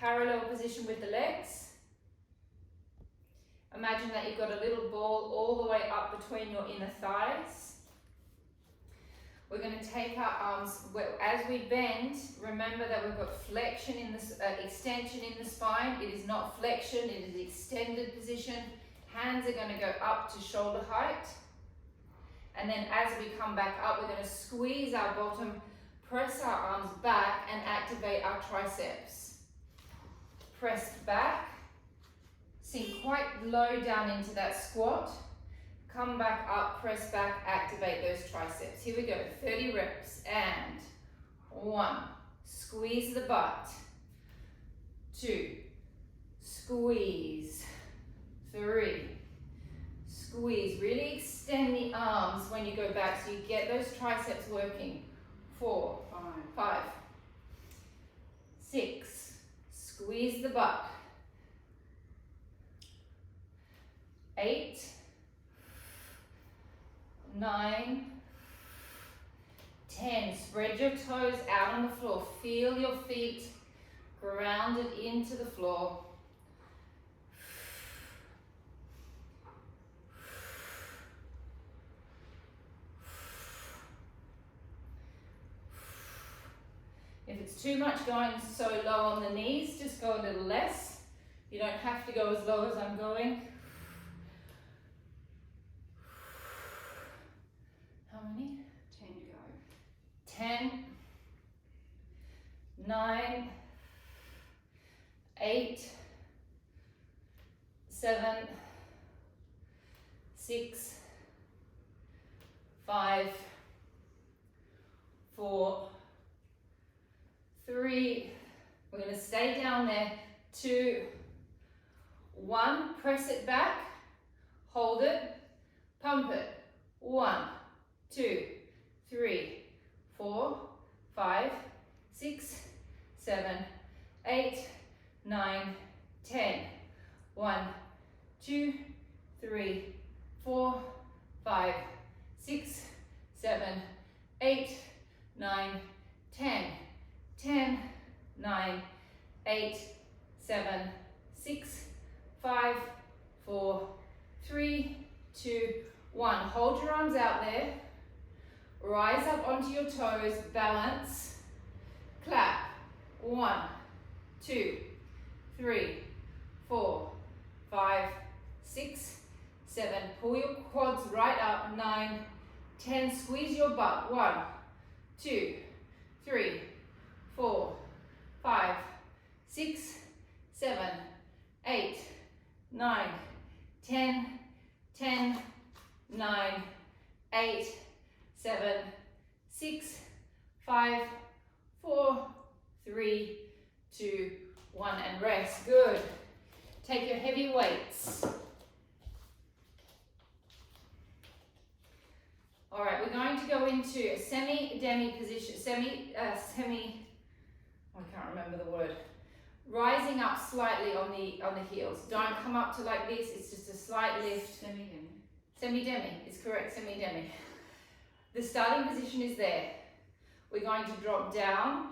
parallel position with the legs. Imagine that you've got a little ball all the way up between your inner thighs. We're going to take our arms, as we bend, remember that we've got flexion in the, extension in the spine. It is not flexion, it is extended position. Hands are going to go up to shoulder height. And then as we come back up, we're going to squeeze our bottom, press our arms back and activate our triceps. Pressed back, sink quite low down into that squat. Come back up, press back, activate those triceps. Here we go, 30 reps. And 1, squeeze the butt. 2, squeeze. 3, squeeze. Really extend the arms when you go back so you get those triceps working. 4, 5, 6, squeeze the butt. 8, 9, 10. Spread your toes out on the floor. Feel your feet grounded into the floor. 'If it's too much going so low on the knees, just go a little less. You don't have to go as low as I'm going. How many? 10 to go. 10, 9, 8, 7, 6, 5, 4, 3, we're going to stay down there, 2, 1, press it back, hold it, pump it, 1, 2, 3, 4, 5, 6, 7, 8, 9, 10, 1, 2, 3, 4, 5, 6, 7, 8, 9, 10, 10, 9, 8, 7, 6, 5, 4, 3, 2, 1. Hold your arms out there. Rise up onto your toes, balance, clap. 1, 2, 3, 4, 5, 6, 7. Pull your quads right up. 9, 10. Squeeze your butt. 1, 2, 3, 4, 5, 6, 7, 8, 9, 10, 10, 9, 8, 7, 6, 5, 4, 3, 2, 1, and rest. Good. Take your heavy weights. All right, we're going to go into a semi-demi position, I can't remember the word. Rising up slightly on the heels. Don't come up to like this, it's just a slight lift. Semi-demi. Semi-demi is correct, semi-demi. The starting position is there. We're going to drop down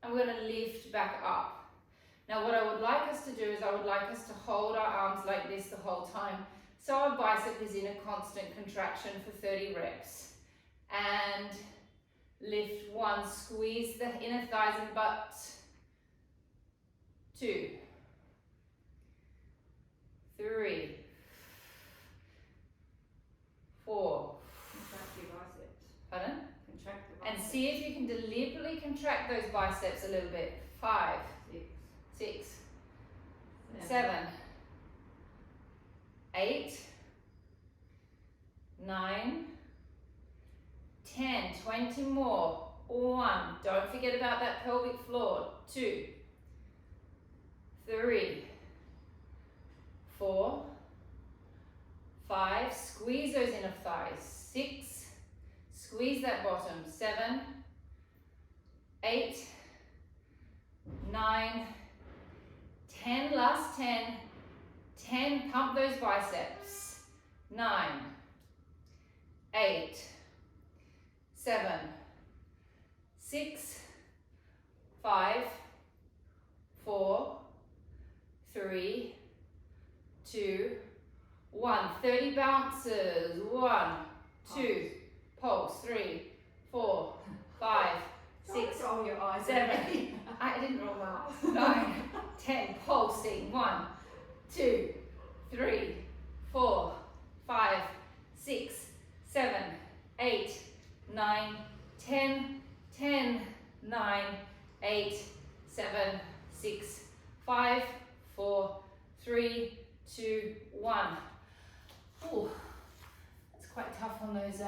and we're going to lift back up. Now what I would like us to do is I would like us to hold our arms like this the whole time. So our bicep is in a constant contraction for 30 reps. And lift. 1, squeeze the inner thighs and butt. 2, 3, 4. Contract your biceps. Pardon? Contract the And biceps. see if you can deliberately contract those biceps a little bit. 5, 6, 7, 8, 9, 10, 20 more. 1, don't forget about that pelvic floor. 2, 3, 4, 5, squeeze those inner thighs. 6, squeeze that bottom. 7, 8, 9, 10, last 10, 10, pump those biceps. 9, 8, 7, 6, 5, 4, bounces. 1, 2, pulse. 3, 4, 5, 6, Roll your eyes. 7. I didn't roll my eyes. 9, 10. Pulsing. 1, 2, 3, 4, 5, 6, 7, 8, 9, 10. 10, 9, 8, 7, 6, 5, 4, 3, 2, 1. Ooh, that's quite tough on those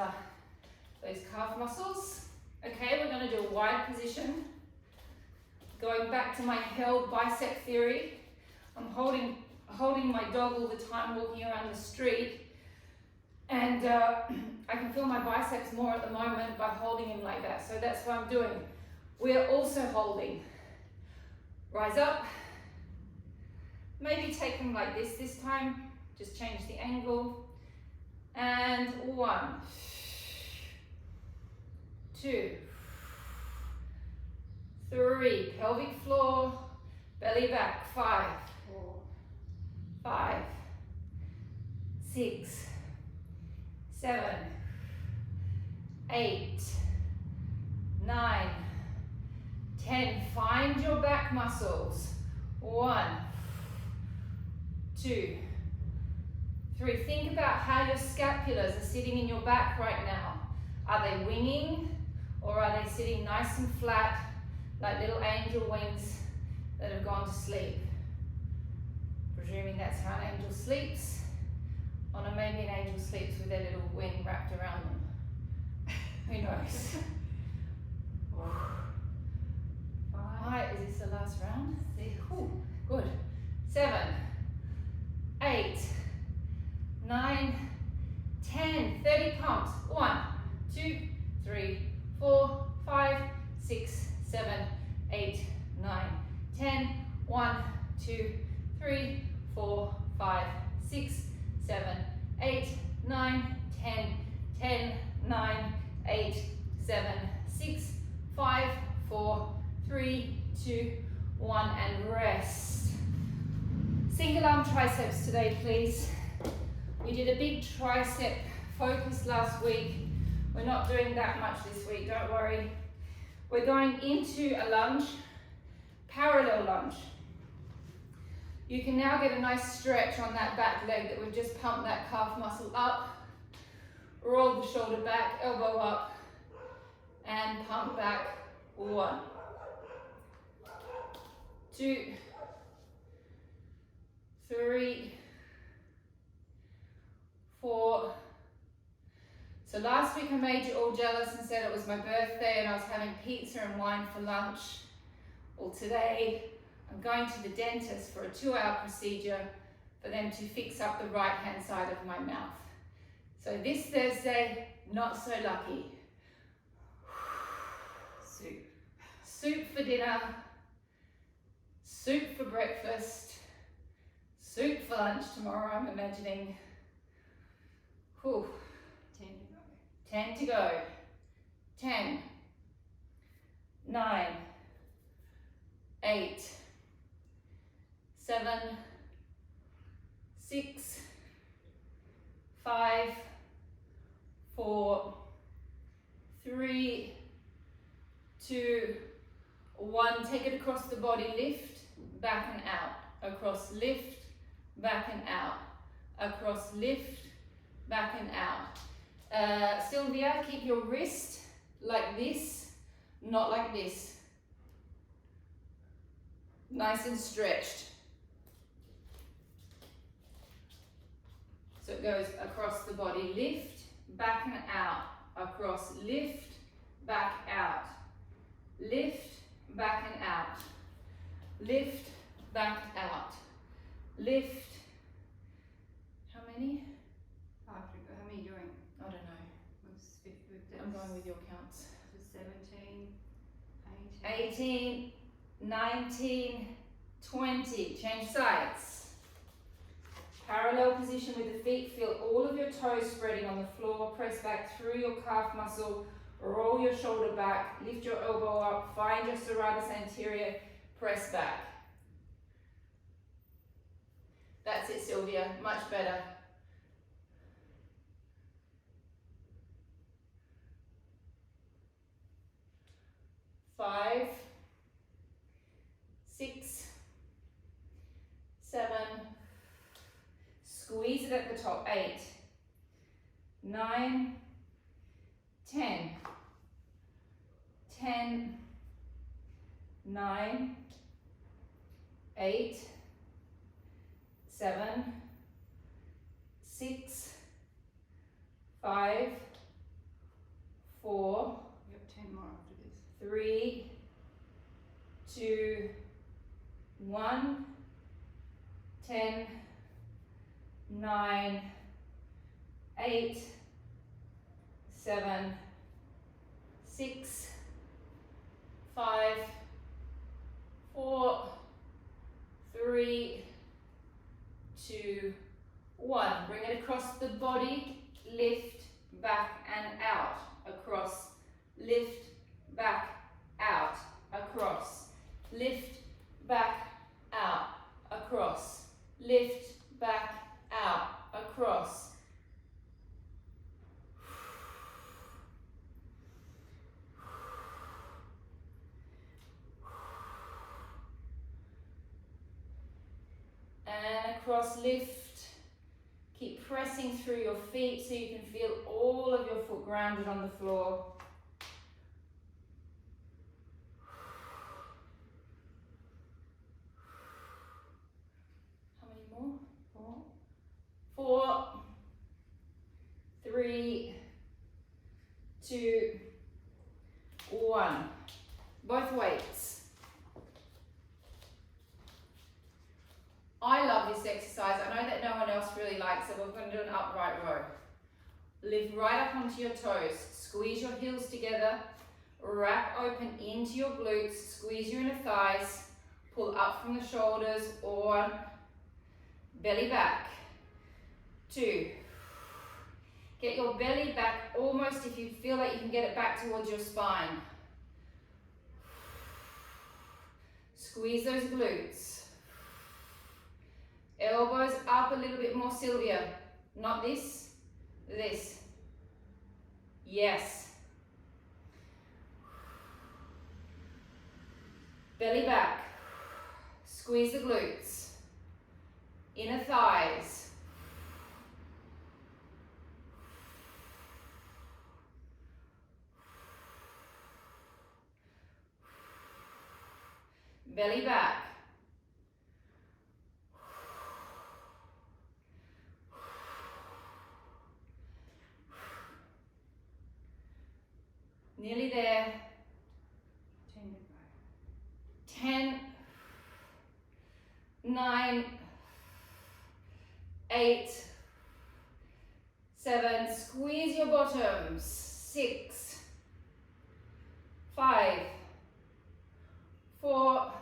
calf muscles. Okay, we're going to do a wide position. Going back to my held bicep theory, I'm holding my dog all the time walking around the street, and I can feel my biceps more at the moment by holding him like that, so that's what I'm doing. We're also holding. Rise up. Maybe take them like this time, just change the angle. And 1, 2, 3, pelvic floor, belly back. 5, 4, 5, 6, 7, 8, 9, 10. Find your back muscles. 1, 2, 3. Think about how your scapulars are sitting in your back right now. Are they winging, or are they sitting nice and flat like little angel wings that have gone to sleep? Presuming that's how an angel sleeps. Or no, maybe an angel sleeps with their little wing wrapped around them. Who knows? 5. Is this the last round? 6. Ooh, good. 7, 8, 9, 10. 30 pumps. 1, 2, 3, 4, 5, 6, 7, 8, 9, 10. 1, 2, 3, 4, 5, 6, 7, 8, 9, 10. 10, 9, 8, 7, 6, 5, 4, 3, 2, 1, and rest. Single arm triceps today, please. We did a big tricep focus last week. We're not doing that much this week, don't worry. We're going into a lunge, parallel lunge. You can now get a nice stretch on that back leg that we've just pumped that calf muscle up. Roll the shoulder back, elbow up, and pump back. 1, 2, 3, 4. So last week I made you all jealous and said it was my birthday and I was having pizza and wine for lunch. Well, today I'm going to the dentist for a 2-hour procedure for them to fix up the right hand side of my mouth. So this Thursday, not so lucky. soup. Soup for dinner, soup for breakfast, soup for lunch tomorrow, I'm imagining. Whew. 10 to go. 10, 9, 8, 7, 6, 5, 4, 3, 2, 1. Take it across the body, lift, back and out. Across, lift, back and out. Across, lift, back and out. Sylvia, keep your wrist like this, not like this. Nice and stretched. So it goes across the body, lift, back and out. Across, lift, back out. Lift, back and out. Lift, back out. Lift. How many? How many doing? I don't know. I'm going with your counts. 17, 18, 19, 20. Change sides. Parallel position with the feet. Feel all of your toes spreading on the floor. Press back through your calf muscle. Roll your shoulder back. Lift your elbow up. Find your serratus anterior. Press back. That's it, Sylvia. Much better. 5, 6, 7, squeeze it at the top, 8, 9, 10, 10, 9, 8, 7, 6, 5, 4, We have 10 more after this. 3, 2, 1, 10, 9, 8, 7, 6, 5, 4, 3, 2, 1. Bring it across the body, lift, back and out, across, lift, back, out, across, lift, back, out, across, lift, back, out, across. And across, lift. Keep pressing through your feet so you can feel all of your foot grounded on the floor. How many more? 4, 3, 2, 1. Both weights. I love this exercise. I know that no one else really likes it. We're going to do an upright row. Lift right up onto your toes. Squeeze your heels together. Wrap open into your glutes. Squeeze your inner thighs. Pull up from the shoulders or belly back. 2. Get your belly back almost if you feel like you can get it back towards your spine. Squeeze those glutes. Elbows up a little bit more, Sylvia. Not this, this. Yes. Belly back. Squeeze the glutes. Inner thighs. Belly back. Nearly there. 10, 9, 8, 7, squeeze your bottoms. 6, 5, 4,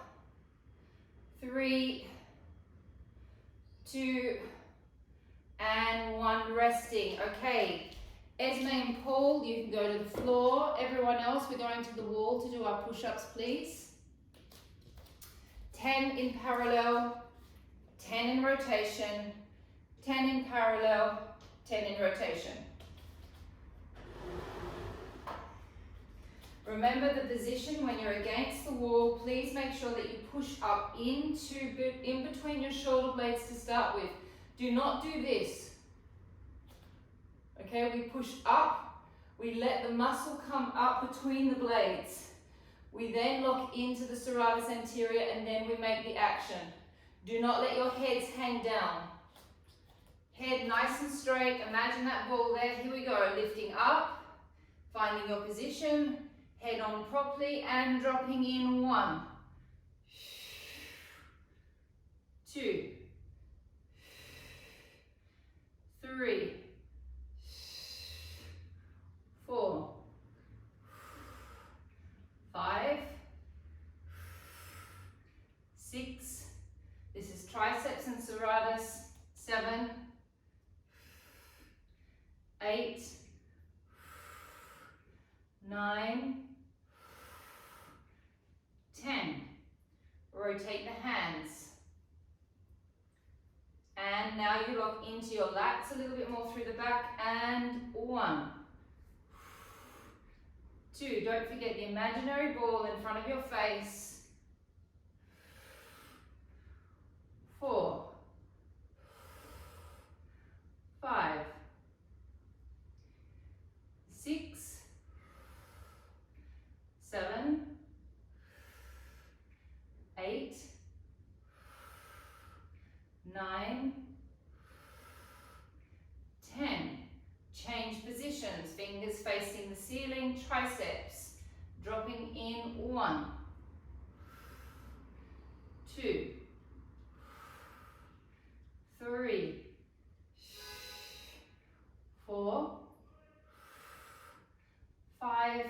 3, 2, and 1. Resting. Okay. Esme and Paul, you can go to the floor. Everyone else, we're going to the wall to do our push-ups, please. 10 in parallel, 10 in rotation, 10 in parallel, 10 in rotation. Remember the position when you're against the wall. Please make sure that you push up in between your shoulder blades to start with. Do not do this. Okay, we push up, we let the muscle come up between the blades. We then lock into the serratus anterior and then we make the action. Do not let your heads hang down. Head nice and straight. Imagine that ball there. Here we go. Lifting up, finding your position, head on properly and dropping in. 1, 2, 3, 4, 5, 6, this is triceps and serratus. 7, 8, 9, 10. Rotate the hands. And now you lock into your lats a little bit more through the back. And 1, 2. Don't forget the imaginary ball in front of your face. 4, 5, 6, 7, 8, 9, 10. Change positions, fingers facing the ceiling, triceps. Dropping in 1, 2, 3, 4, 5,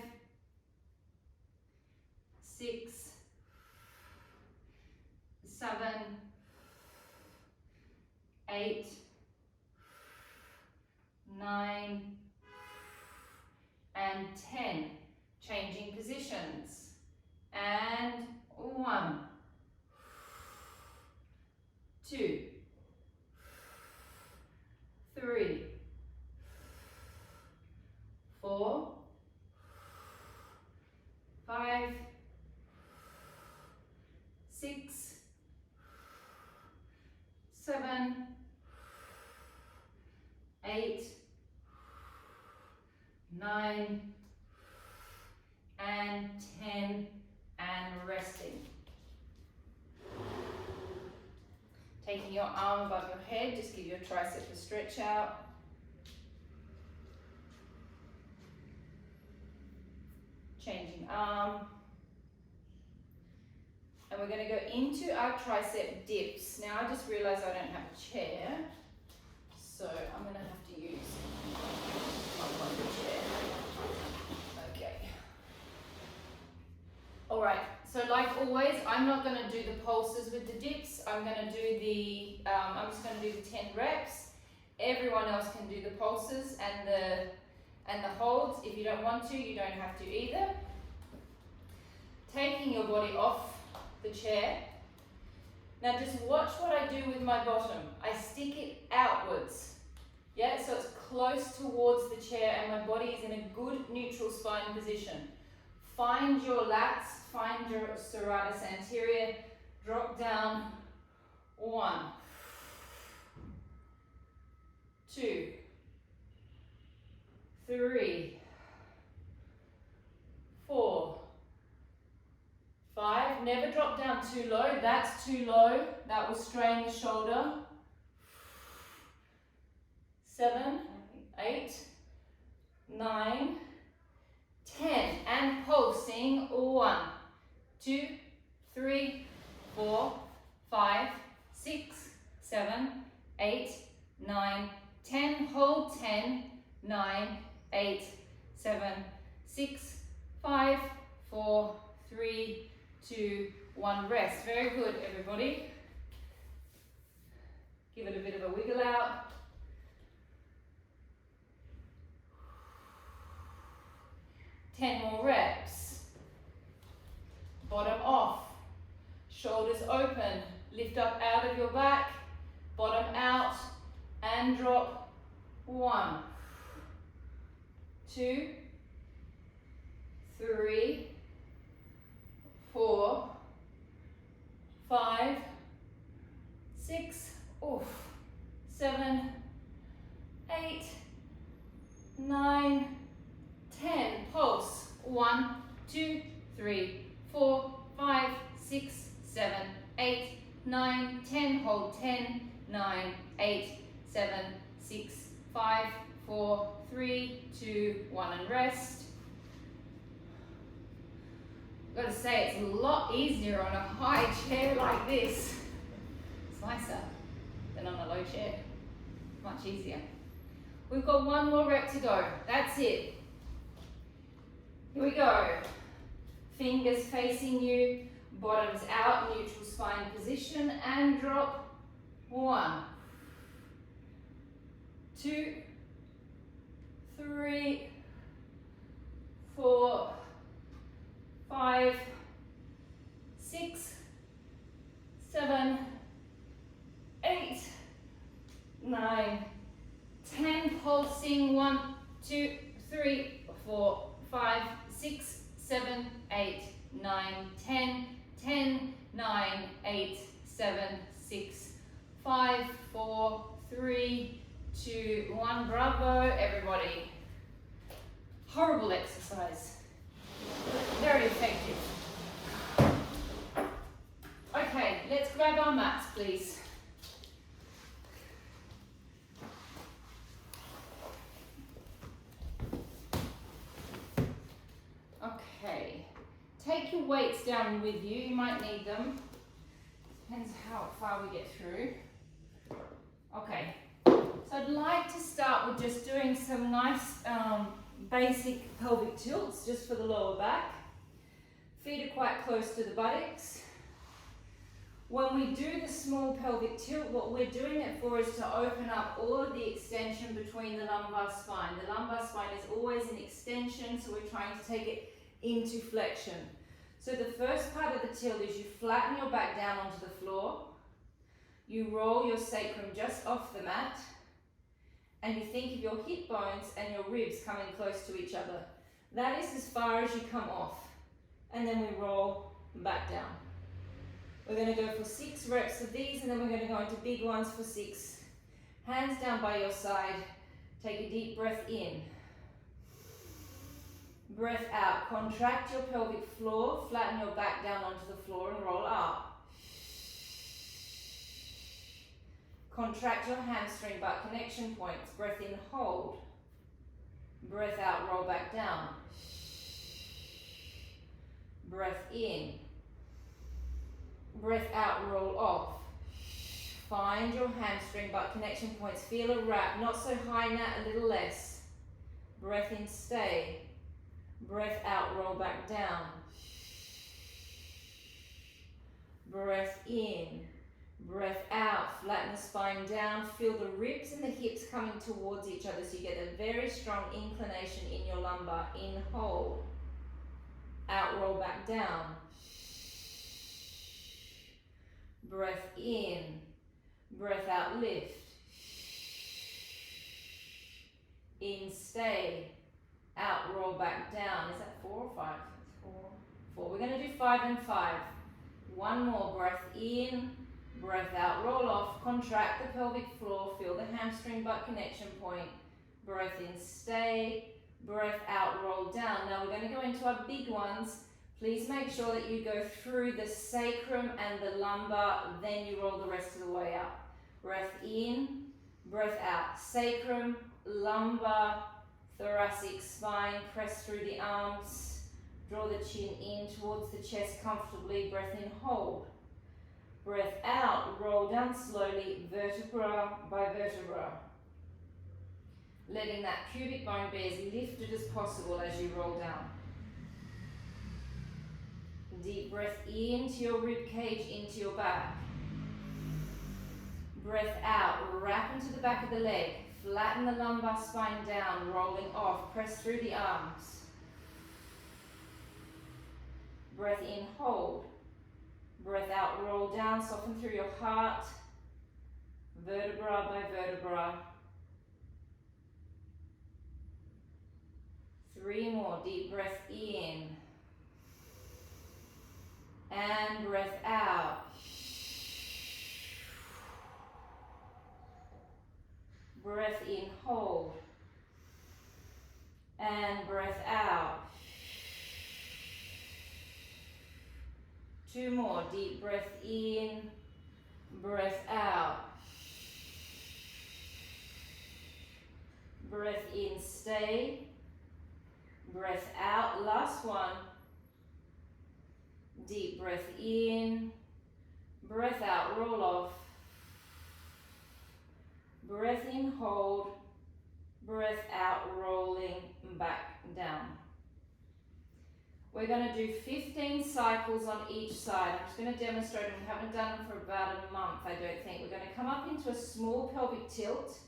6, 7, 8, 9, and 10. Changing positions. And 1, 2, 3, 4, 5, 6, 7, 8, 9, and 10, and resting. Taking your arm above your head, just give your tricep a stretch out. Changing arm. And we're going to go into our tricep dips. Now I just realized I don't have a chair, so I'm going to have to use my wonderful chair. Okay. All right, so like always, I'm not going to do the pulses with the dips. I'm going to do the, I'm just going to do the 10 reps. Everyone else can do the pulses and the holds. If you don't want to, you don't have to either. Taking your body off the chair. Now just watch what I do with my bottom. I stick it outwards. Yeah, so it's close towards the chair and my body is in a good neutral spine position. Find your lats, find your serratus anterior, drop down. 1, 2, 3, 4, 5. Never drop down too low. That's too low. That will strain the shoulder. 7, 8, 9, 10. And pulsing. 1, 2, 3, 4, 5, 6, 7, 8, 9, 10. Hold 10, 9, 8, 7, 6, 5, 4, 3, 2, 1. Rest. Very good, everybody. Give it a bit of a wiggle out. Ten more reps. Bottom off. Shoulders open. Lift up out of your back. Bottom out and drop. 1, 2, 3, 4, 5, 6, 7, 8, 9, 10. Pulse. 1, 2, 3, 4, 5, 6, 7, 8, 9, 10. Hold 10, 9, 8, 7, 6, 5, 4, 3, 2, 1, and rest. I've got to say, it's a lot easier on a high chair like this. It's nicer than on a low chair. Much easier. We've got one more rep to go. That's it. Here we go. Fingers facing you, bottoms out, neutral spine position, and drop. 1, 2, 3, 4, 5, 6, 7, 8, 9, 10. Pulsing. 1, 2, 3, 4, 5, 6, 7, 8, 9, 10, 10, 9, 8, 7, 6, 5, 4, 3, 2, 1. Bravo, everybody. Horrible exercise. Very effective. Okay, let's grab our mats, please. Okay, take your weights down with you. You might need them. Depends how far we get through. Okay, so I'd like to start with just doing some nice basic pelvic tilts just for the lower back. Feet are quite close to the buttocks. When we do the small pelvic tilt, what we're doing it for is to open up all of the extension between the lumbar spine. The lumbar spine is always an extension, so we're trying to take it into flexion. So the first part of the tilt is you flatten your back down onto the floor, you roll your sacrum just off the mat, and you think of your hip bones and your ribs coming close to each other. That is as far as you come off, and then we roll back down. We're going to go for 6 reps of these, and then we're going to go into big ones for 6. Hands down by your side. Take a deep breath in. Breath out. Contract your pelvic floor. Flatten your back down onto the floor and roll up. Contract your hamstring butt connection points. Breath in, hold. Breath out, roll back down. Breath in. Breath out, roll off. Find your hamstring butt connection points. Feel a wrap, not so high now, a little less. Breath in, stay. Breath out, roll back down. Breath in. Breath out, flatten the spine down. Feel the ribs and the hips coming towards each other so you get a very strong inclination in your lumbar. In, hold. Out, roll back down. Breath in, breath out, lift. In, stay. Out, roll back down. Is that 4 or 5? 4. We're going to do 5 and 5. One more. Breath in, breath out, roll off. Contract the pelvic floor. Feel the hamstring butt connection point. Breath in, stay. Breath out, roll down. Now we're going to go into our big ones. Please make sure that you go through the sacrum and the lumbar, then you roll the rest of the way up. Breath in, breath out. Sacrum, lumbar, thoracic spine, press through the arms. Draw the chin in towards the chest comfortably. Breath in, hold. Breath out, roll down slowly, vertebra by vertebra. Letting that pubic bone be as lifted as possible as you roll down. Deep breath into your rib cage, into your back. Breath out, wrap into the back of the leg. Flatten the lumbar spine down, rolling off. Press through the arms. Breath in, hold. Breath out, roll down, soften through your heart. Vertebra by vertebra. 3 more. Deep breath in. And breath out. Breath in, hold. And breath out. 2 more. Deep breath in, breath out. Breath in, stay. Breath out. Last one. Deep breath in, breath out, roll off. Breath in, hold. Breath out, rolling back down. We're going to do 15 cycles on each side. I'm just going to demonstrate, and we haven't done them for about a month, I don't think. We're going to come up into a small pelvic tilt,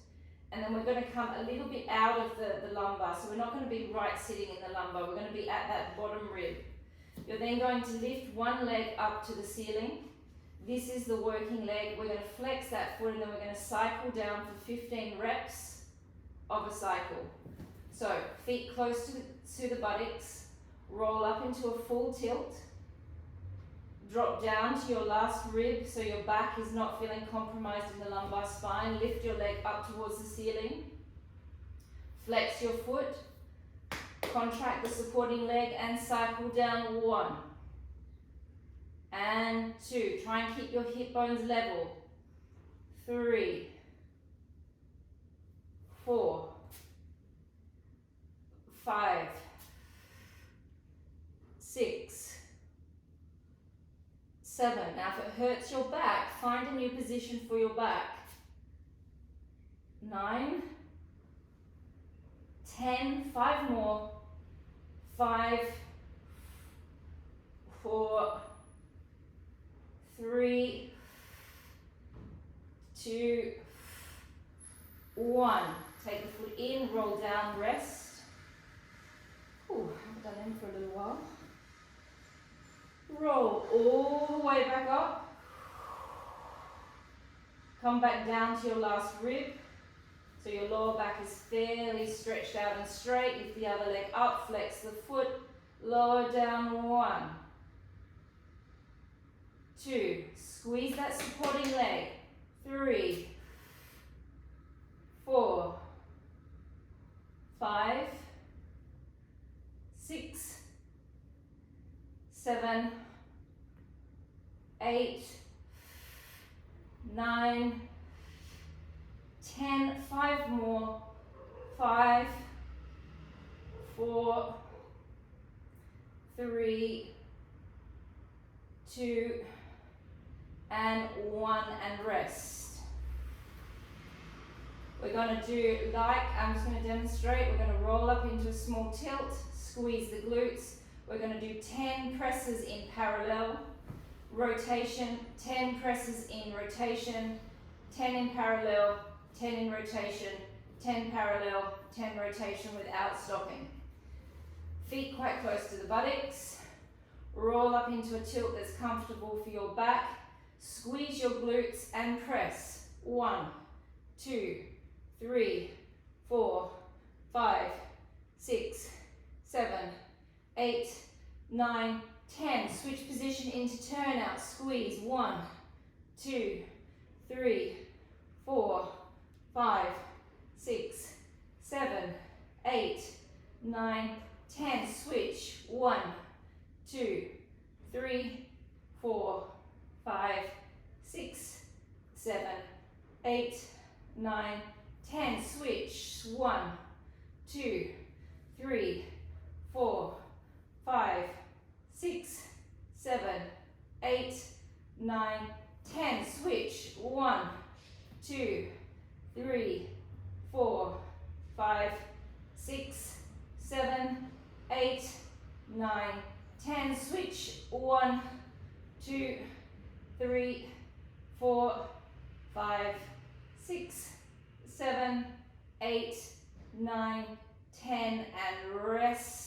and then we're going to come a little bit out of the lumbar. So we're not going to be right sitting in the lumbar. We're going to be at that bottom rib. You're then going to lift one leg up to the ceiling. This is the working leg. We're going to flex that foot, and then we're going to cycle down for 15 reps of a cycle. So feet close to the buttocks. Roll up into a full tilt. Drop down to your last rib so your back is not feeling compromised in the lumbar spine. Lift your leg up towards the ceiling. Flex your foot. Contract the supporting leg and cycle down. 1 and 2. Try and keep your hip bones level. 3, 4, 5, 6, 7. Now if it hurts your back, find a new position for your back. 9, 10, 5 more. 5, 4, 3, 2, 1. Take the foot in, roll down, rest. Ooh, haven't done them for a little while. Roll all the way back up. Come back down to your last rib. So your lower back is fairly stretched out and straight. Lift the other leg up, flex the foot, lower down. 1, 2, squeeze that supporting leg. 3, 4, 5, 6, 7, 8, 9, 10, 5 more. 5, 4, 3, 2, and 1, and rest. We're going to do I'm just going to demonstrate. We're going to roll up into a small tilt, squeeze the glutes. We're going to do 10 presses in parallel, rotation, 10 presses in rotation, 10 in parallel, 10 in rotation, 10 parallel, 10 rotation without stopping. Feet quite close to the buttocks. Roll up into a tilt that's comfortable for your back. Squeeze your glutes and press. 1, 2, 3, 4, 5, 6, 7, 8, 9, 10. Switch position into turn out. Squeeze. 1, 2, 3, 4, 5, 6, 7, 8, 9, 10. Switch. 1, 2, 3, 4, 5, 6, 7, 8, 9, 10. Switch. 1, 2, 3, 4, 5, 6, 7, 8, 9, 10. Switch. 1, 2, 3, 4, 5, 6, 7, 8, 9, 10. Switch. 1, 2, 3, 4, 5, 6, 7, 8, 9, 10, and rest.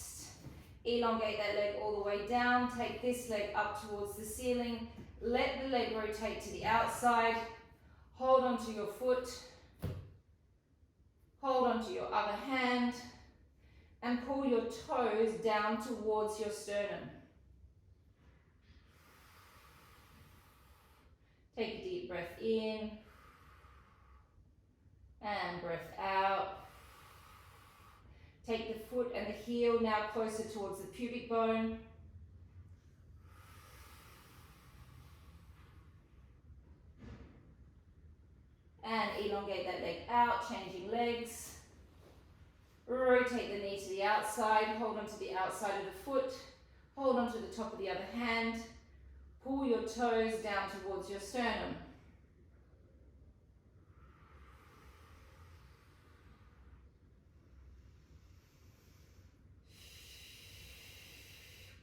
Elongate that leg all the way down. Take this leg up towards the ceiling. Let the leg rotate to the outside. Hold onto your foot. Hold onto your other hand. And pull your toes down towards your sternum. Take a deep breath in. And breath out. Take the foot and the heel now closer towards the pubic bone. And elongate that leg out, changing legs. Rotate the knee to the outside, hold on to the outside of the foot, hold on to the top of the other hand. Pull your toes down towards your sternum.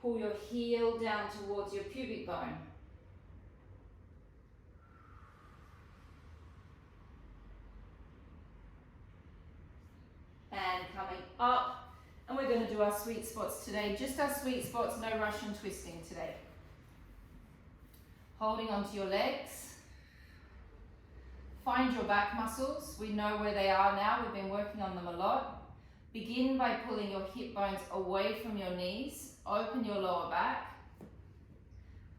Pull your heel down towards your pubic bone. And coming up, and we're going to do our sweet spots today. Just our sweet spots, no Russian twisting today. Holding onto your legs. Find your back muscles. We know where they are now. We've been working on them a lot. Begin by pulling your hip bones away from your knees. Open your lower back.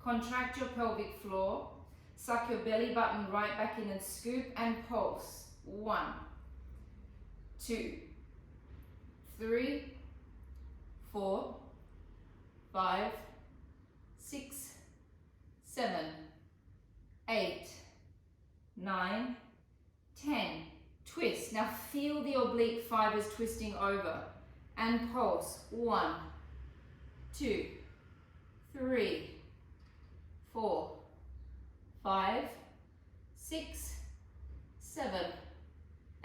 Contract your pelvic floor. Suck your belly button right back in and scoop and pulse. 1, 2, 3, 4, 5, 6, 7, 8, 9, 10. Twist. Now feel the oblique fibers twisting over and pulse. 1, 2, 3, 4, 5, 6, 7,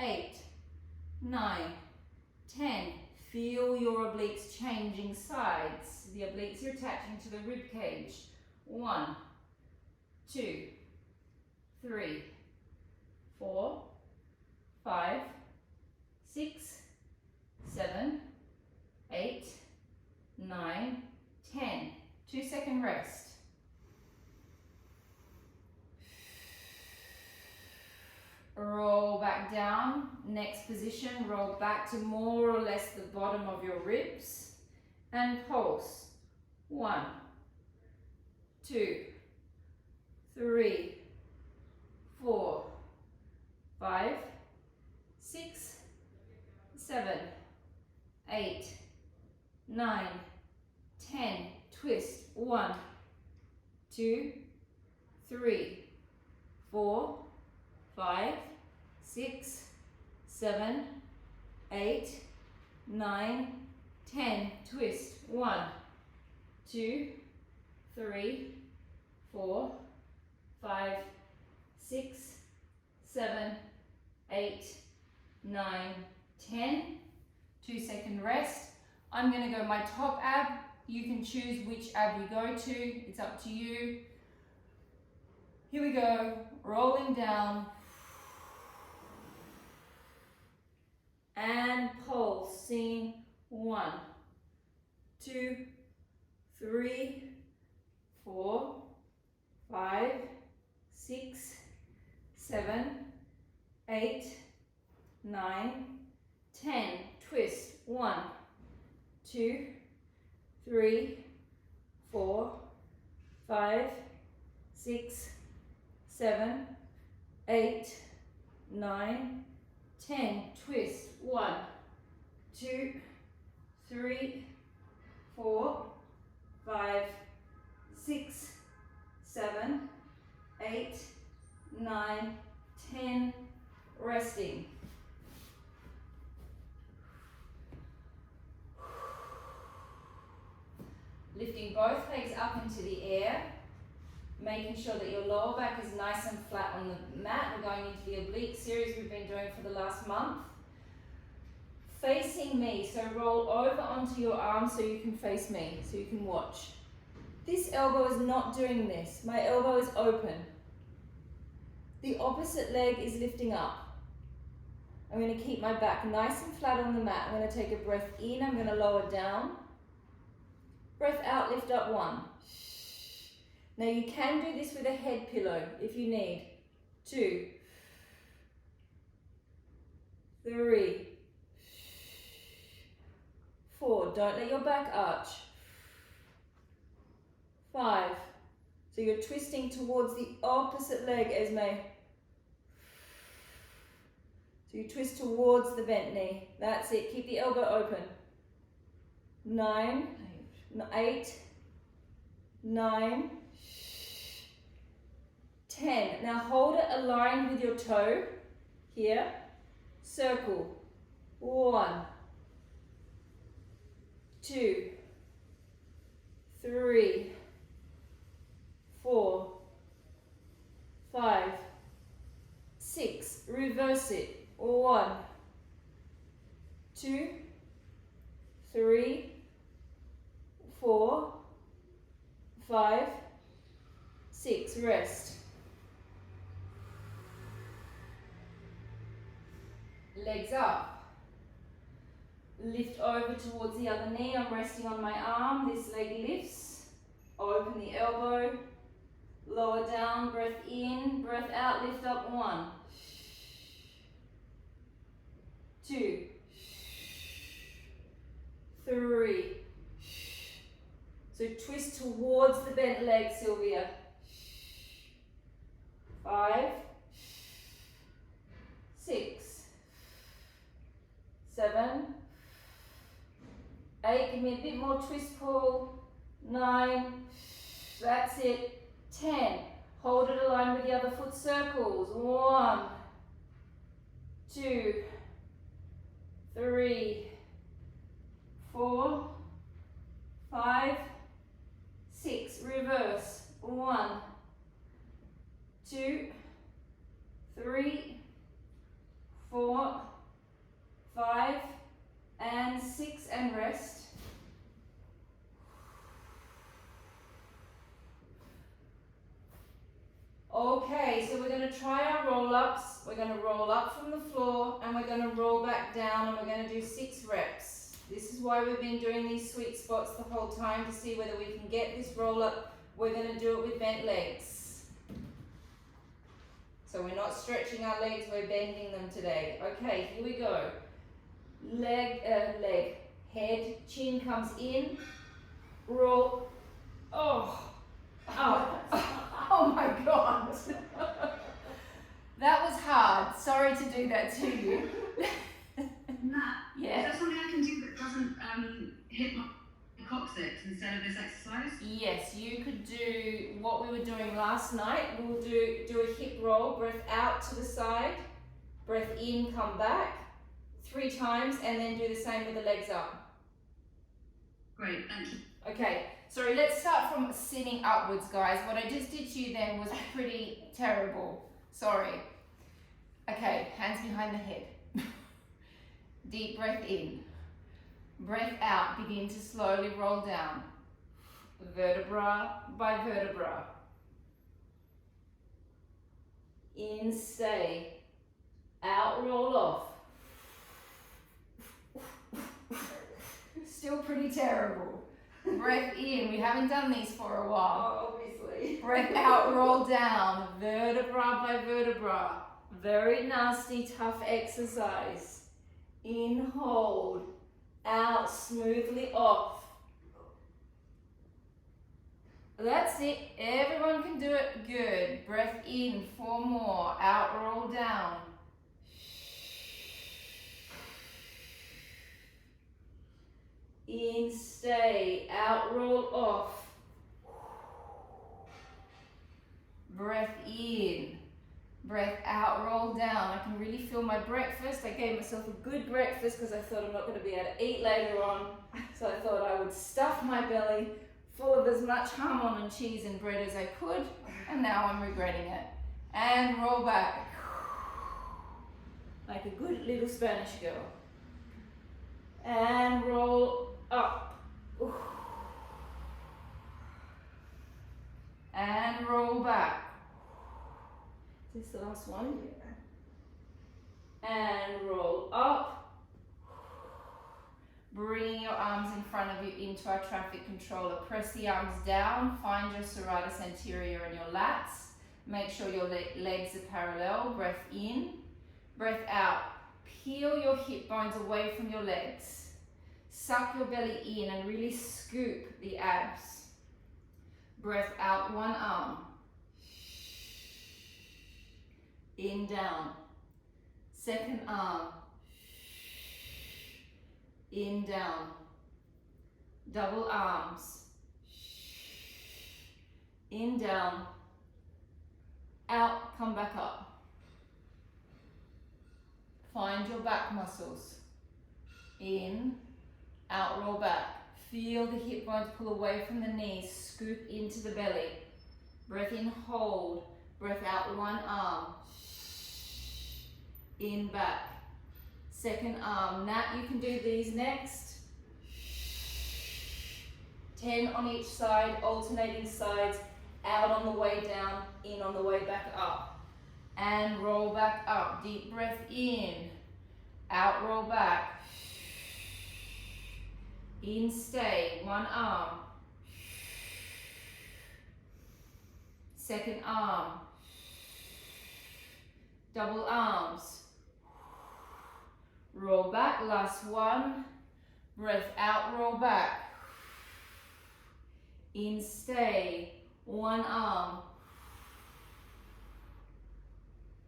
8, 9, 10. Feel your obliques changing sides. The obliques are attaching to the rib cage. 1, 2, 3, 4, 5, 6, 7, 8, 9, 10. 2-second rest. Roll back down. Next position, roll back to more or less the bottom of your ribs and pulse. 1, 2, 3, 4, 5, 6, 7, 8, 9, 10. Twist. 1, 2, 3, 4, 5, 6, 7, 8, 9, 10. Twist. 1, 2, 3, 4, 5, 6, 7, 8, 9, 10. 2-second rest. I'm going to go my top ab. You can choose which ab you go to. It's up to you. Here we go. Rolling down. And pulsing. 1, 2, 3, 4, 5, 6, 7, 8, 9, 10. Twist. 1, 2, 3, 4, 5, 6, 7, 8, 9, 10. Twist. 1, 2, 3, 4, 5, 6, 7, 8, 9, 10. Resting. Lifting both legs up into the air, making sure that your lower back is nice and flat on the mat. We're going into the oblique series we've been doing for the last month. Facing me, so roll over onto your arm so you can face me, so you can watch. This elbow is not doing this. My elbow is open. The opposite leg is lifting up. I'm going to keep my back nice and flat on the mat. I'm going to take a breath in, I'm going to lower down. Breath out, lift up. 1. Now you can do this with a head pillow if you need. 2, 3, 4. Don't let your back arch. 5. So you're twisting towards the opposite leg, Esme. So you twist towards the bent knee. That's it. Keep the elbow open. 9, 8, 9, 10. Now hold it aligned with your toe here. Circle. 1, 2, 3, 4, 5, 6. Reverse it. 1, 2, 3, 4, 5, 6. Rest. Legs up. Lift over towards the other knee. I'm resting on my arm. This leg lifts. Open the elbow. Lower down. Breath in. Breath out. Lift up. 1, 2, 3, So twist towards the bent leg, Sylvia. 5, 6, 7, 8. Give me a bit more twist pull. 9. That's it. 10. Hold it aligned with the other foot circles. 1, 2, 3, 4, 5, 6. Reverse. 1, 2, 3, 4, 5, and 6, and rest. Okay, so we're going to try our roll-ups. We're going to roll up from the floor and we're going to roll back down, and we're going to do 6 reps. This is why we've been doing these sweet spots the whole time, to see whether we can get this roll-up. We're going to do it with bent legs. So we're not stretching our legs, we're bending them today. Okay, here we go. Leg, head, chin comes in, roll, oh, oh my God. That was hard. Sorry to do that to you. Matt, Yeah. is there something I can do that doesn't hit my coccyx instead of this exercise? Yes, you could do what we were doing last night. We'll do a hip roll, breath out to the side, breath in, come back 3 times, and then do the same with the legs up. Great, thank you. Okay, sorry, let's start from sitting upwards, guys. What I just did to you then was pretty terrible. Sorry. Okay, hands behind the head. Deep breath in. Breath out, begin to slowly roll down. Vertebra by vertebra. In, stay. Out, roll off. Still pretty terrible. Breath in, we haven't done these for a while. Obviously. Breath out, roll down, vertebra by vertebra. Very nasty, tough exercise. In, hold. Out, smoothly off. That's it. Everyone can do it. Good. Breath in, 4 more. Out, roll down. In, stay. Out, roll off. Breath in. Breath out, roll down. I can really feel my breakfast. I gave myself a good breakfast because I thought I'm not going to be able to eat later on. So I thought I would stuff my belly full of as much almond and cheese and bread as I could. And now I'm regretting it. And roll back. Like a good little Spanish girl. And roll up. And roll back. Is this the last one? Yeah. And roll up. Bringing your arms in front of you into our traffic controller. Press the arms down. Find your serratus anterior and your lats. Make sure your legs are parallel. Breath in. Breath out. Peel your hip bones away from your legs. Suck your belly in and really scoop the abs. Breath out, 1 arm. In, down. 2nd arm. In, down. Double arms. In, down. Out, come back up. Find your back muscles. In, out, roll back. Feel the hip bones pull away from the knees, scoop into the belly. Breath in, hold. Breath out, 1 arm. In, back. 2nd arm. Nat, you can do these next. 10 on each side, alternating sides. Out on the way down, in on the way back up. And roll back up. Deep breath in. Out, roll back. In, stay. 1 arm. 2nd arm. Double arms. Roll back. Last one. Breath out, roll back. in, stay, one arm,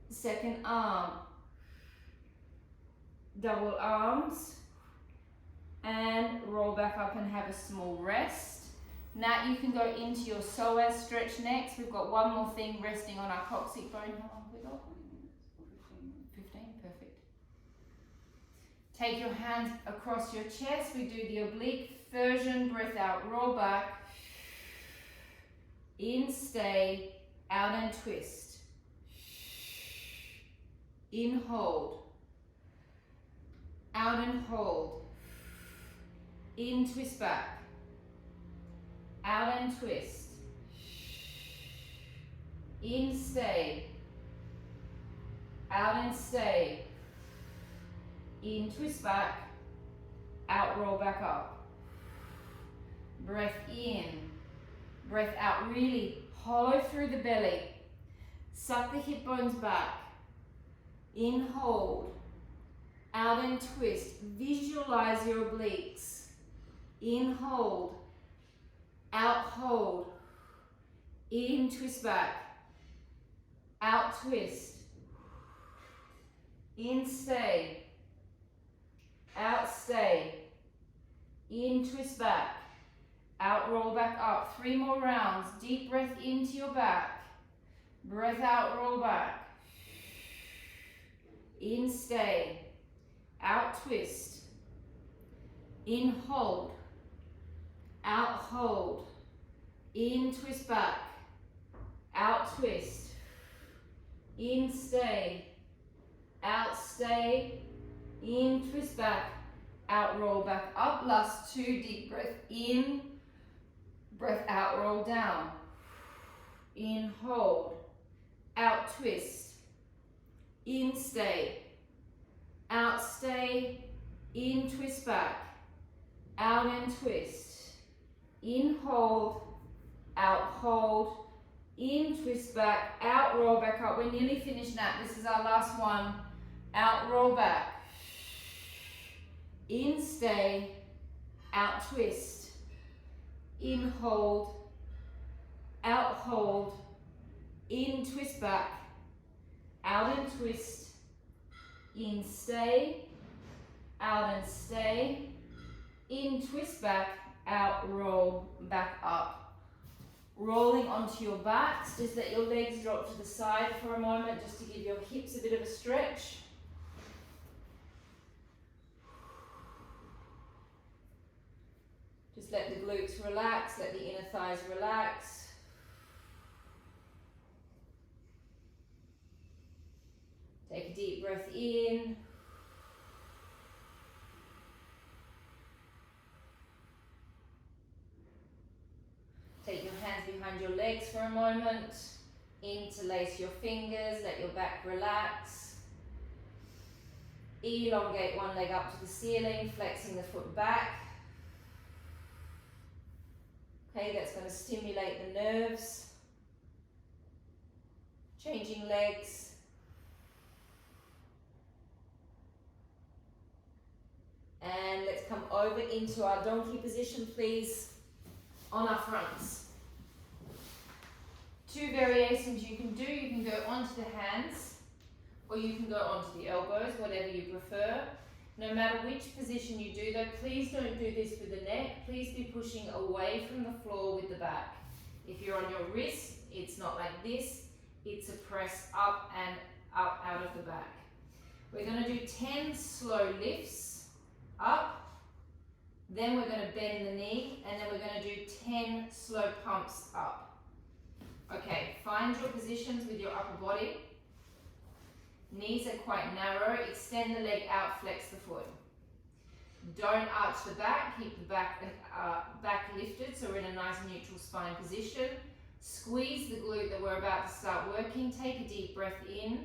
second arm, double arms, and roll back up and have a small rest. Now you can go into your psoas stretch next. We've got one more thing resting on our coccyx bone. How long have we got? 15, perfect. Take your hands across your chest. We do the oblique version. Breath out, roll back. In, stay, out and twist. In, hold. Out and hold. In, twist back. Out and twist. In, stay. Out and stay. In, twist back. Out, roll back up. Breath in. Breath out, really hollow through the belly. Suck the hip bones back. In, hold. Out and twist. Visualize your obliques. In, hold. Out, hold. In, twist back. Out, twist. In, stay. Out, stay. In, twist back. Out, roll back up. 3 more rounds. Deep breath into your back. Breath out, roll back. In, stay. Out, twist. In, hold. Out, hold. In, twist back. Out, twist. In, stay. Out, stay. In, twist back. Out, roll back up. Last 2. Deep breath in. Breath out, roll down. In, hold. Out, twist. In, stay. Out, stay. In, twist back. Out and twist. In, hold. Out, hold. In, twist back. Out, roll back up. We're nearly finished now. This is our last one. Out, roll back. In, stay. Out, twist. In, hold. Out, hold. In, twist back. Out and twist. In, stay. Out and stay. In, twist back. Out, roll back up. Rolling onto your backs. Just let your legs drop to the side for a moment, just to give your hips a bit of a stretch. Just let the glutes relax, let the inner thighs relax. Take a deep breath in. Take your hands behind your legs for a moment. Interlace your fingers, let your back relax. Elongate one leg up to the ceiling, flexing the foot back. Okay, that's going to stimulate the nerves. Changing legs. And let's come over into our donkey position, please, on our fronts. 2 variations you can do. You can go onto the hands, or you can go onto the elbows, whatever you prefer. No matter which position you do though, please don't do this with the neck. Please be pushing away from the floor with the back. If you're on your wrist, it's not like this. It's a press up and up out of the back. We're going to do 10 slow lifts up. Then we're going to bend the knee, and then we're going to do 10 slow pumps up. Okay, find your positions with your upper body. Knees are quite narrow. Extend the leg out, flex the foot. Don't arch the back. Keep the back lifted, so we're in a nice neutral spine position. Squeeze the glute that we're about to start working. Take a deep breath in.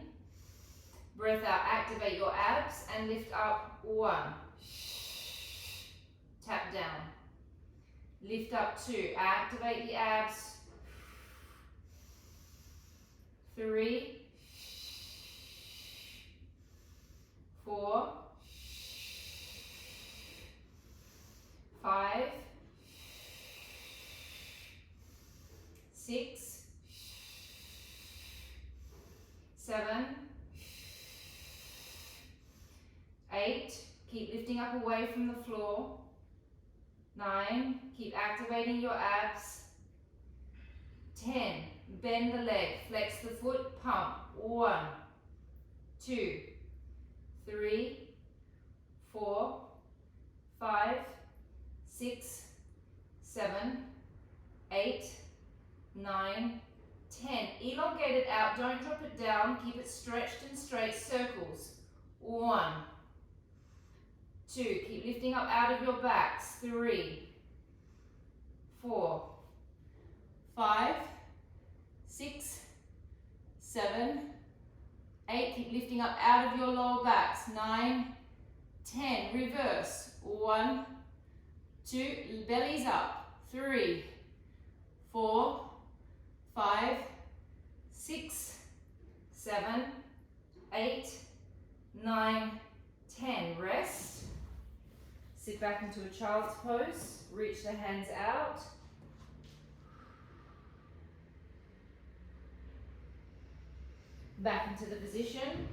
Breath out, activate your abs, and lift up. 1. Tap down. Lift up. 2. Activate the abs. 3. 4. 5. 7, 8, keep lifting up away from the floor. 9, keep activating your abs. 10, bend the leg, flex the foot, pump. 1, 2, 3, 4, 5, 6, 7, 8, 9, 10. Elongate it out, don't drop it down, keep it stretched and straight, circles. 1, 2, keep lifting up out of your backs. 3, 4, 5, 6, 7, 8, keep lifting up out of your lower backs. 9, 10, reverse. 1, 2, bellies up. 3, 4, 5, 6, 7, 8, 9, 10. Rest. Sit back into a child's pose. Reach the hands out. Back into the position.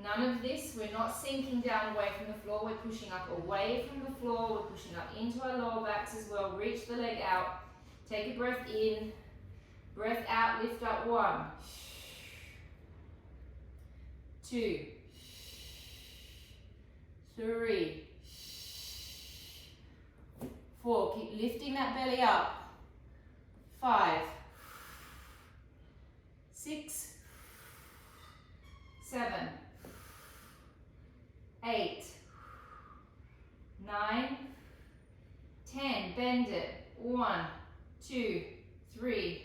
None of this, we're not sinking down away from the floor, we're pushing up away from the floor, we're pushing up into our lower backs as well. Reach the leg out. Take a breath in. Breath out, lift up. 1, 2, 3, 4. Keep lifting that belly up. 5, 6, 7, 8, 9, 10. Bend it. 1, 2, 3,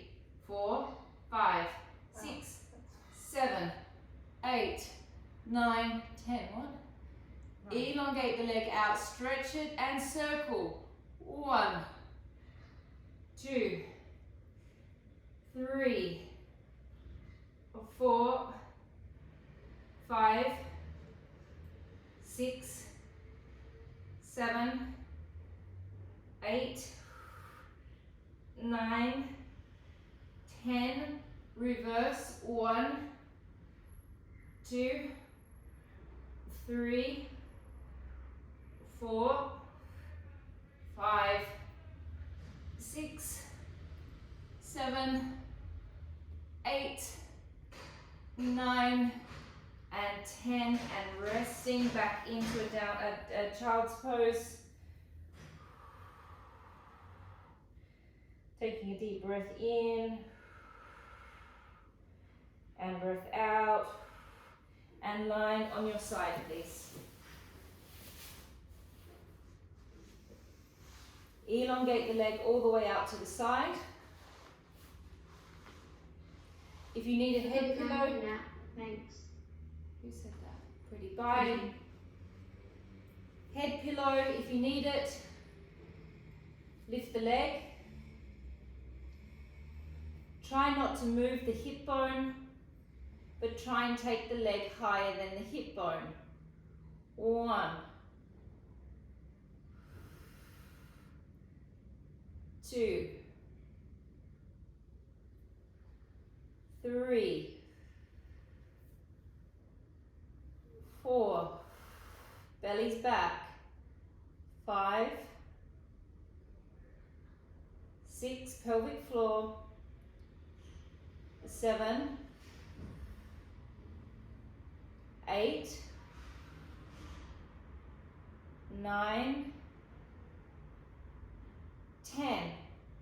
4, 5, 6, 7, 8, 9, 10. What? Elongate the leg out, stretch it and circle. 1, 2, 3, 4, 5, 6, 7, 8, 9, 10. Reverse. 1, 2, 3, 4, 5, 6, 7, 8, 9, and 10. And resting back into a child's pose. Taking a deep breath in and breath out, and lying on your side, please. Elongate the leg all the way out to the side. If you need a head pillow, Thanks. who said that? Pretty. Bye. Head pillow, if you need it. Lift the leg. Try not to move the hip bone, but try and take the leg higher than the hip bone. 1, 2, 3, 4, belly's back. 5, 6, pelvic floor. 7, 8, 9, 10.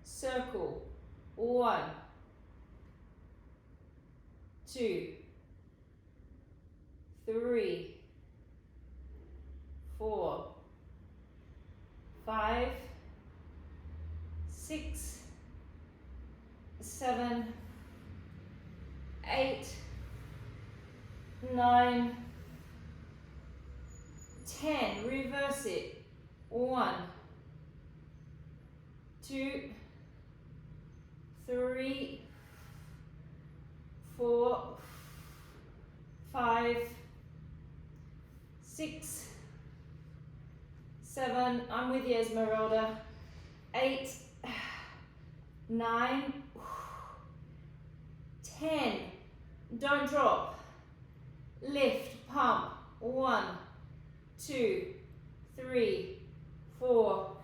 Circle. 1, 2, 3, 4, 5, 6, 7, 8, 9, 10. Reverse it. 1, 2, 3, 4, 5, 6, 7. I'm with you, Esmeralda. 8, 9, 10. Don't drop. lift, pump. 1, 2, 3, 4,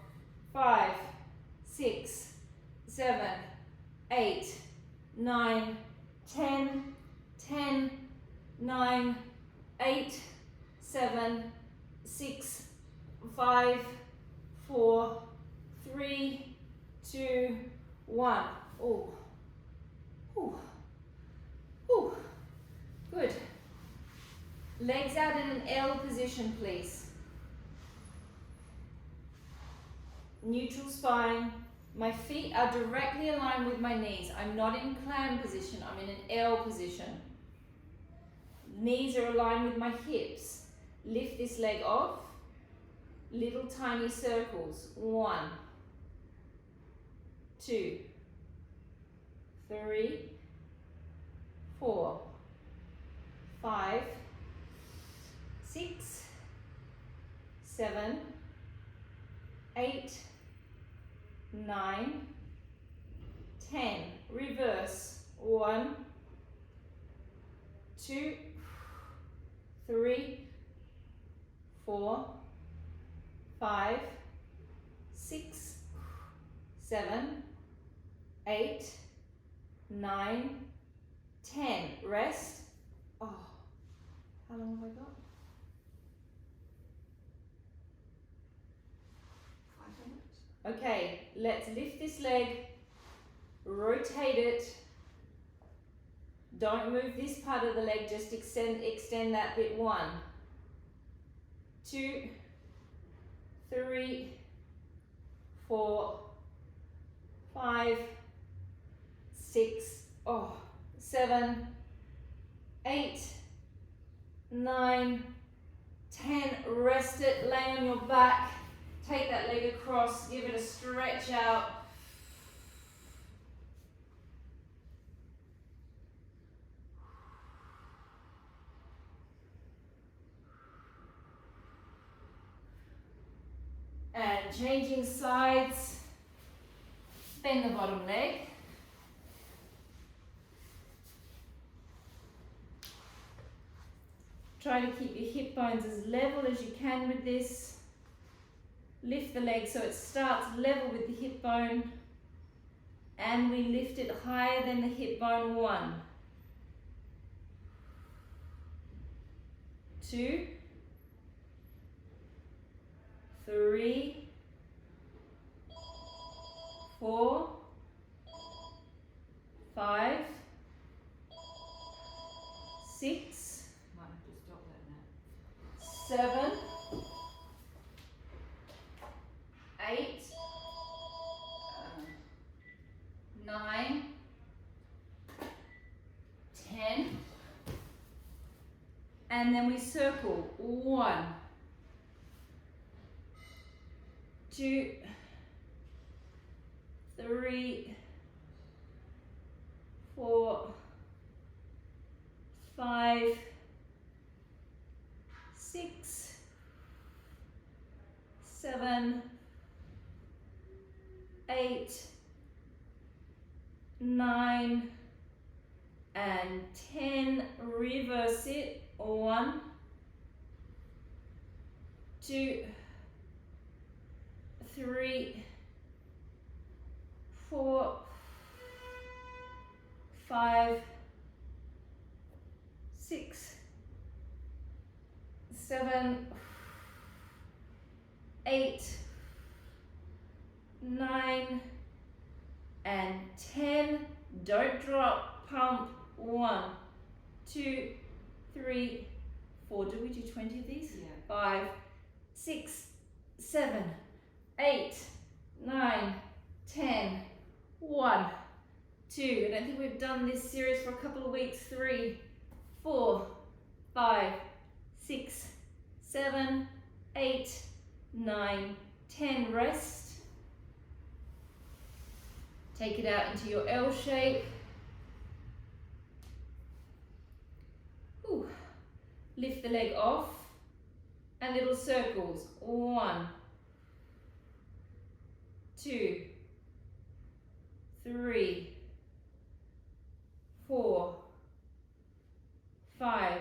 5, 6, 7, 8, 9, 10, 10, 9, 8, 7, 6, 5, 4, 3, 2, 1. Oh. Ooh. Ooh. Good. Legs out in an L position, please. Neutral spine. My feet are directly aligned with my knees. I'm not in clam position, I'm in an L position. Knees are aligned with my hips. Lift this leg off. Little tiny circles. 1, 2, 3, 4, 5, 6, 7, 8, 9, 10. Reverse. 1, 2, 3, 4, 5, 6, 7, 8, 9, 10. Rest. Oh, how long have I got? 5 minutes. Okay, let's lift this leg, rotate it. Don't move this part of the leg, just extend that bit. 1, 2, 3, 4, 5, 6, 7, 8, 9, 10. Rest it, lay on your back. Take that leg across, give it a stretch out. And changing sides. Bend the bottom leg. Try to keep your hip bones as level as you can with this. Lift the leg so it starts level with the hip bone. And we lift it higher than the hip bone. 1, 2, 3, 4, 5, 6, Might have to stop that now. 7, 8, 9, 10, and then we circle. 1, 2, 3, 4, 5, 6, 7, 8, 9, and 10. Reverse it. 1, 2, 3, 4, 5, 6, 7, 8, 9, and 10. Don't drop. Pump. 1, 2, 3, 4. Do we do 20 of these? Yeah. 5, 6, 7, 8, 9, 10. 1, 2. I don't think we've done this series for a couple of weeks. 3, 4, 5, 6, 7, 8, 9, 10. Rest. Take it out into your L shape. Ooh. Lift the leg off and little circles. 1, 2, 3, 4, 5,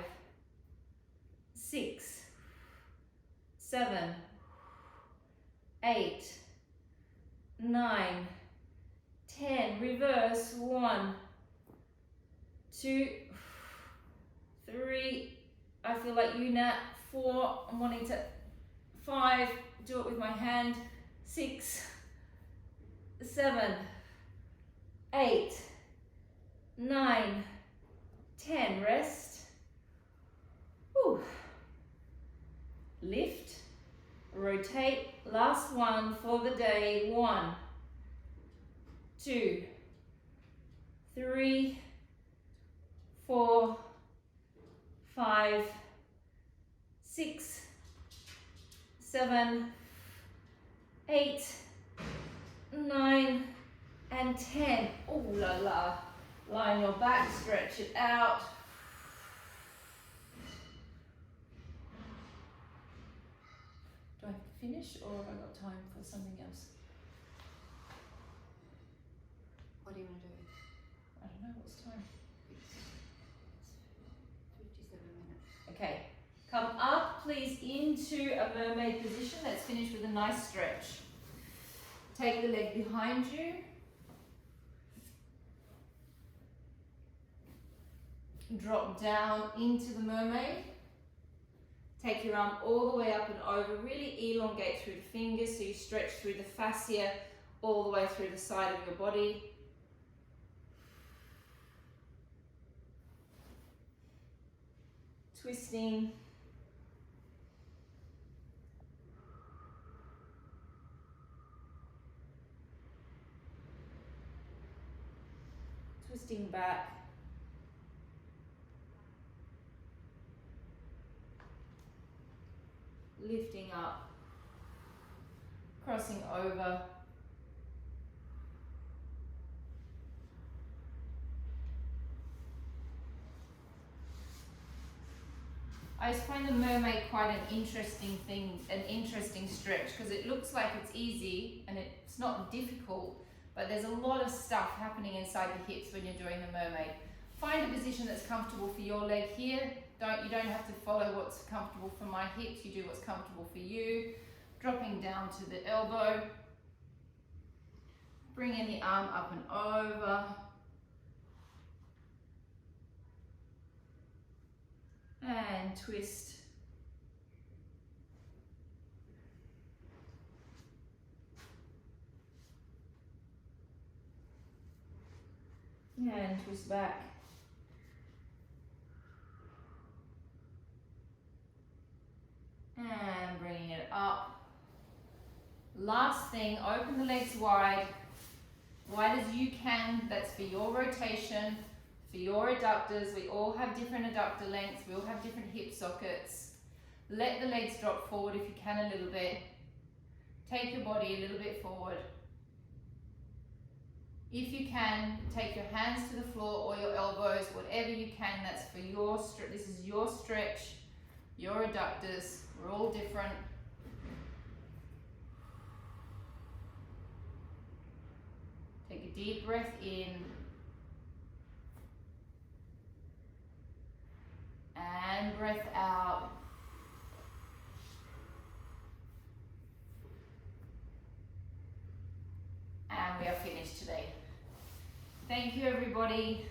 3, I feel like you, Nat. 4, I'm wanting to. 5, do it with my hand. 6, 7, 8, 9, 10, rest. Whew. Lift, rotate, last one for the day. 1, 2, 3, 4, 5, 6, 7, 8, 9, and 10. Oh la la. Lie on your back, stretch it out. Do I finish or have I got time for something else? What do you want to do? I don't know, what's time? It's 57 minutes. Okay, come up please into a mermaid position. Let's finish with a nice stretch. Take the leg behind you. Drop down into the mermaid. Take your arm all the way up and over. Really elongate through the fingers so you stretch through the fascia all the way through the side of your body. Twisting. Twisting back. Lifting up. Crossing over. I just find the mermaid quite an interesting thing, an interesting stretch, because it looks like it's easy and it's not difficult, but there's a lot of stuff happening inside the hips when you're doing the mermaid. Find a position that's comfortable for your leg here. You don't have to follow what's comfortable for my hips, you do what's comfortable for you. Dropping down to the elbow. Bringing the arm up and over. And twist. And twist back. And bringing it up. Last thing, open the legs wide as you can. That's for your rotation, for your adductors. We all have different adductor lengths, we all have different hip sockets. Let the legs drop forward if you can a little bit. Take your body a little bit forward. If you can, take your hands to the floor or your elbows, whatever you can. That's for your stretch. This is your stretch, your adductors. We're all different. Take a deep breath in. And breath out. And we are finished today. Thank you everybody.